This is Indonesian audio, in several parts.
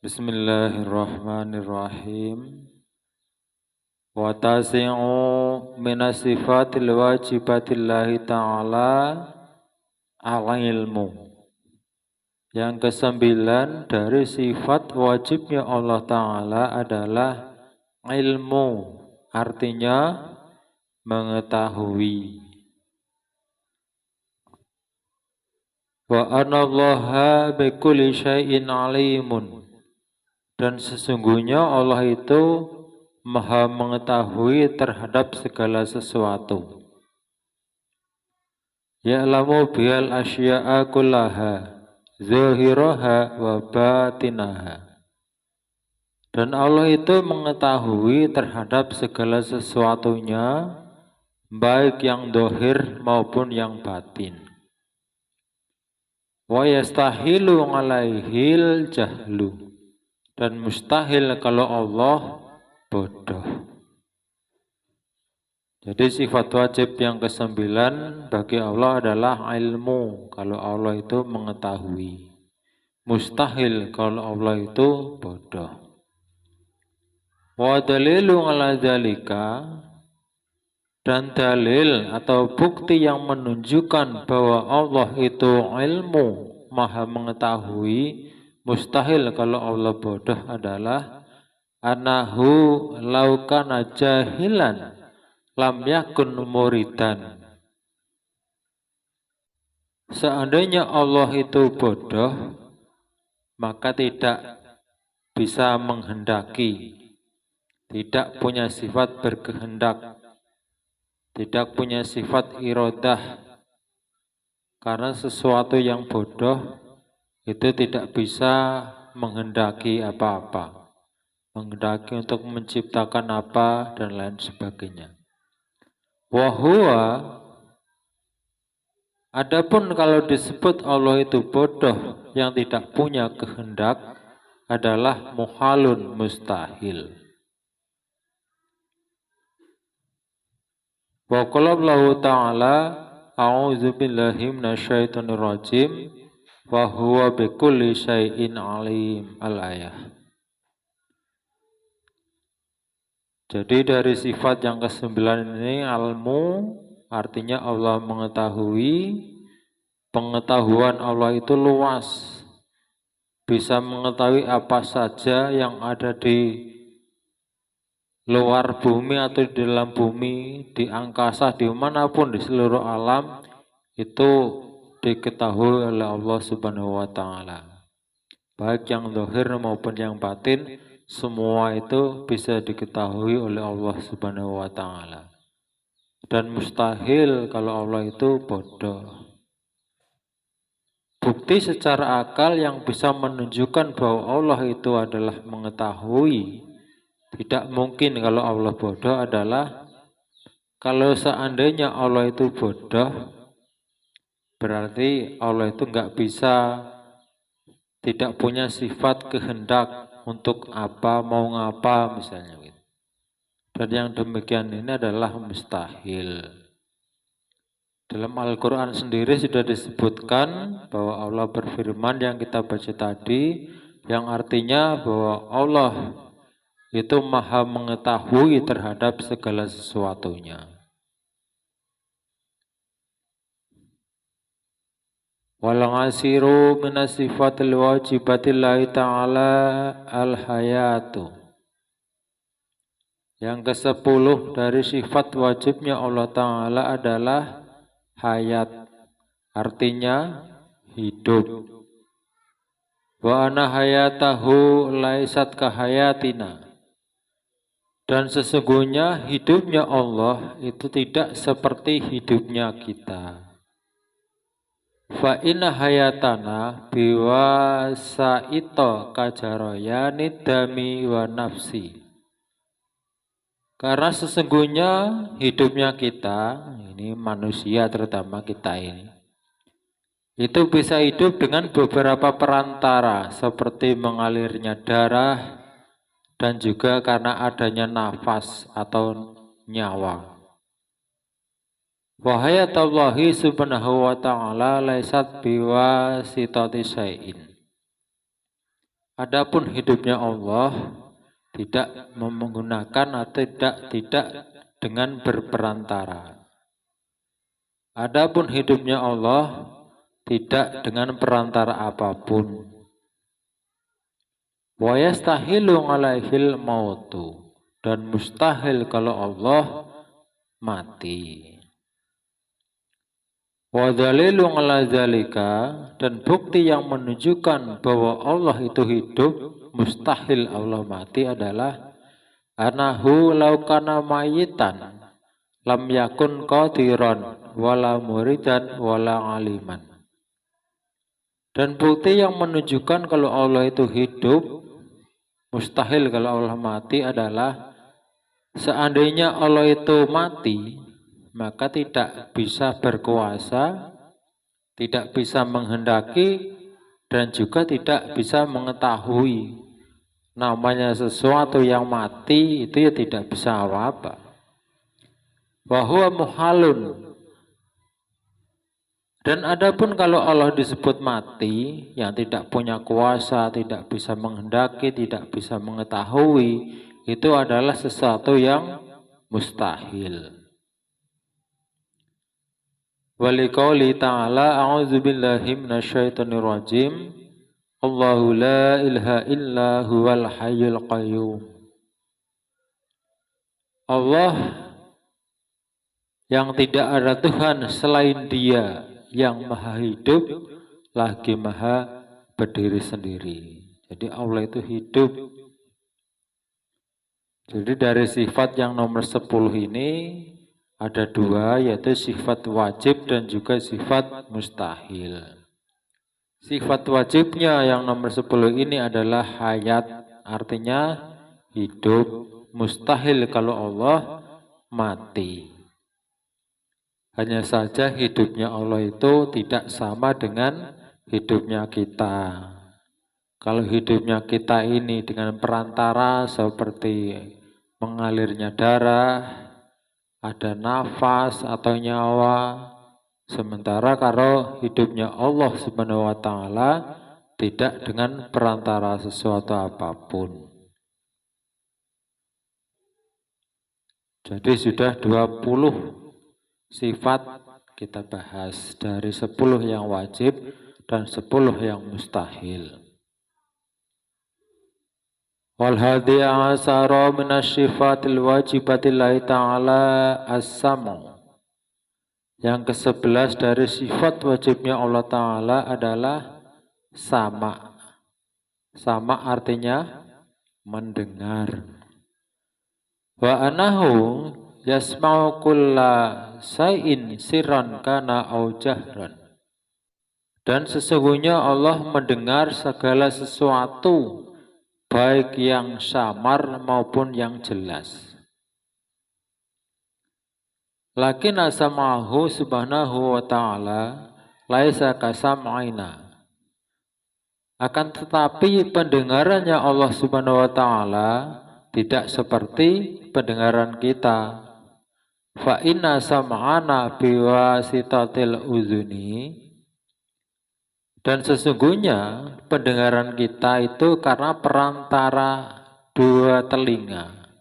Bismillahirrahmanirrahim. Wa tasi'u minas sifatil wajibatillahi ta'ala al-ilmu. Yang kesembilan dari sifat wajibnya Allah Ta'ala adalah ilmu. Artinya mengetahui. Wa anallaha bikulli syai'in alimun. Dan sesungguhnya Allah itu maha mengetahui terhadap segala sesuatu. Ya'lamu bihal asya'a kullaha zahiraha wa batinaha. Dan Allah itu mengetahui terhadap segala sesuatunya, baik yang dohir maupun yang batin. Wa yastahilu alaihil jahlu. Dan mustahil kalau Allah bodoh. Jadi sifat wajib yang kesembilan bagi Allah adalah ilmu. Kalau Allah itu mengetahui. Mustahil kalau Allah itu bodoh. Wa dalilu ala dzalika, dan dalil atau bukti yang menunjukkan bahwa Allah itu ilmu, maha mengetahui, mustahil kalau Allah bodoh adalah anahu laukana jahilan lam yakun muridan. Seandainya Allah itu bodoh, maka tidak bisa menghendaki, tidak punya sifat berkehendak, tidak punya sifat iradah. Karena sesuatu yang bodoh itu tidak bisa menghendaki apa-apa, menghendaki untuk menciptakan apa dan lain sebagainya. Wahua, adapun kalau disebut Allah itu bodoh yang tidak punya kehendak adalah muhalun, mustahil. Wa qala Allah Ta'ala a'udzu billahi minasyaitonir rajim wa huwa bikulli syai'in alim. Al-ayah. Jadi dari sifat yang kesembilan ini ilmu, artinya Allah mengetahui. Pengetahuan Allah itu luas, bisa mengetahui apa saja yang ada di luar bumi atau di dalam bumi, di angkasa, di manapun di seluruh alam, itu diketahui oleh Allah Subhanahu wa Ta'ala. Baik yang zahir maupun yang batin, semua itu bisa diketahui oleh Allah Subhanahu wa Ta'ala. Dan mustahil kalau Allah itu bodoh. Bukti secara akal yang bisa menunjukkan bahwa Allah itu adalah mengetahui, tidak mungkin kalau Allah bodoh adalah kalau seandainya Allah itu bodoh, berarti Allah itu nggak bisa, tidak punya sifat kehendak untuk apa, mau ngapa misalnya gitu. Dan yang demikian ini adalah mustahil. Dalam Al-Quran sendiri sudah disebutkan bahwa Allah berfirman yang kita baca tadi, yang artinya bahwa Allah itu maha mengetahui terhadap segala sesuatunya. Wal-ngasiru minas sifatil wajibatillahi ta'ala al-hayatu. Yang ke-10 dari sifat wajibnya Allah Ta'ala adalah hayat, artinya hidup. Wa ana hayatahu laisat kahayatina. Dan sesungguhnya hidupnya Allah itu tidak seperti hidupnya kita. Fa inna hayatana biwasaito kajarayani dami wa nafsi. Karena sesungguhnya hidupnya kita, ini manusia terutama kita ini, itu bisa hidup dengan beberapa perantara seperti mengalirnya darah dan juga karena adanya nafas atau nyawa. Wa hayatallahi subhanahu wa ta'ala laisat biwasitati syai'in. Adapun hidupnya Allah tidak menggunakan atau tidak dengan berperantara. Adapun hidupnya Allah tidak dengan perantara apapun. Wa yastahilu alaihil mautu, dan mustahil kalau Allah mati. Wa dzalilu ala dzalika, dan bukti yang menunjukkan bahwa Allah itu hidup, mustahil Allah mati adalah anahu laukana mayitan lam yakun qadiran wala muridan wala aliman. Dan bukti yang menunjukkan kalau Allah itu hidup, mustahil kalau Allah mati adalah seandainya Allah itu mati, maka tidak bisa berkuasa, tidak bisa menghendaki, dan juga tidak bisa mengetahui. Namanya sesuatu yang mati itu ya tidak bisa apa-apa. Wa huwa muhalun. Dan adapun kalau Allah disebut mati, yang tidak punya kuasa, tidak bisa menghendaki, tidak bisa mengetahui, itu adalah sesuatu yang mustahil. Waliqauli ta'ala a'udzubillahi minasyaitonir rajim. Allahu la ilaha illa huwal hayyul qayyum. Allah yang tidak ada Tuhan selain Dia, yang maha hidup lagi maha berdiri sendiri. Jadi Allah itu hidup. Jadi dari sifat yang nomor 10 ini ada dua, yaitu sifat wajib dan juga sifat mustahil. Sifat wajibnya yang nomor 10 ini adalah hayat, artinya hidup. Mustahil kalau Allah mati. Hanya saja hidupnya Allah itu tidak sama dengan hidupnya kita. Kalau hidupnya kita ini dengan perantara seperti mengalirnya darah, ada nafas atau nyawa. Sementara kalau hidupnya Allah Subhanahu wa taala tidak dengan perantara sesuatu apapun. Jadi sudah 20 sifat kita bahas, dari 10 yang wajib dan 10 yang mustahil. Wal hadiya asara minasyifatil wajibatillahi ta'ala as-sam'u. Yang ke-11 dari sifat wajibnya Allah Ta'ala adalah sama. Sama artinya mendengar. Wa anahu yasma'u kulla sayin sirran kana au jahran. Dan sesungguhnya Allah mendengar segala sesuatu, baik yang samar maupun yang jelas. Lakin asamahu subhanahu wa ta'ala laisa kasam'aina. Akan tetapi pendengarannya Allah Subhanahu wa ta'ala tidak seperti pendengaran kita. Fa inna sam'ana biwasitatil uzuni. Dan sesungguhnya pendengaran kita itu karena perantara dua telinga,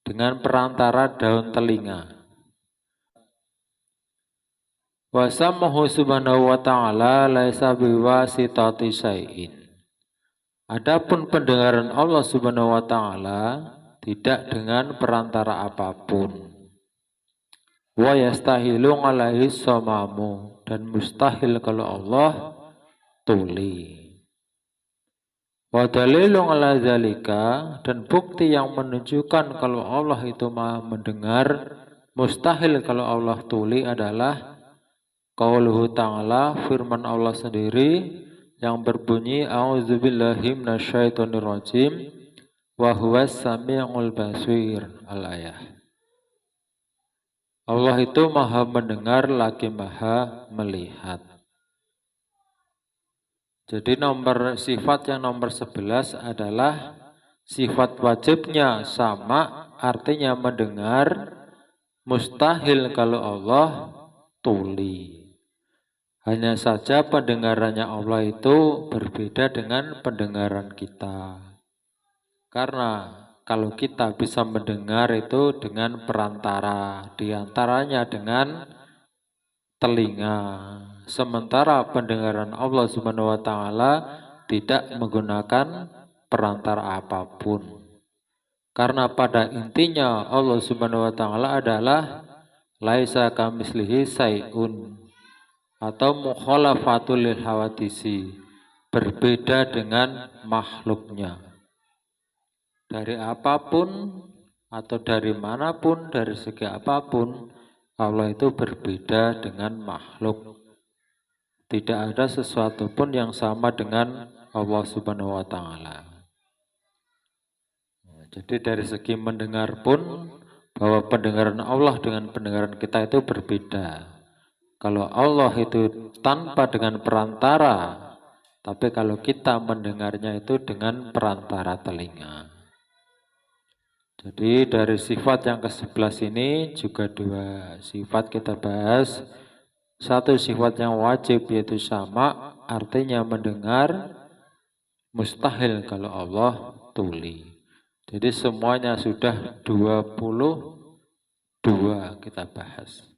dengan perantara daun telinga. Wa sam'uhu subhanahu wa ta'ala laisa biwasitati syai'in. Adapun pendengaran Allah Subhanahu wa taala tidak dengan perantara apapun. Wa yastahilu alaihi samamu, dan mustahil kalau Allah tuli. Wa dalilu ala zalika, dan bukti yang menunjukkan kalau Allah itu maha mendengar, mustahil kalau Allah tuli adalah qauluhu ta'ala, firman Allah sendiri yang berbunyi a'udzubillahi minasyaitonir rajim wa huwas samiul basir, al-ayah. Allah itu maha mendengar lagi maha melihat. Jadi sifat yang nomor 11 adalah sifat wajibnya sama, artinya mendengar, mustahil kalau Allah tuli. Hanya saja pendengarannya Allah itu berbeda dengan pendengaran kita. Karena kalau kita bisa mendengar itu dengan perantara, diantaranya dengan telinga. Sementara pendengaran Allah Subhanahu wa taala tidak menggunakan perantara apapun. Karena pada intinya Allah Subhanahu wa taala adalah laisa kamislihi sayun atau mukhalafatul lil hawadisi, berbeda dengan makhluknya. Dari apapun atau dari manapun, dari segi apapun, Allah itu berbeda dengan makhluk. Tidak ada sesuatu pun yang sama dengan Allah Subhanahu wa taala. Jadi dari segi mendengar pun, bahwa pendengaran Allah dengan pendengaran kita itu berbeda. Kalau Allah itu tanpa dengan perantara, tapi kalau kita mendengarnya itu dengan perantara telinga. Jadi dari sifat yang ke-11 ini juga dua sifat kita bahas. Satu sifat yang wajib yaitu sama, artinya mendengar, mustahil kalau Allah tuli. Jadi semuanya sudah 22 kita bahas.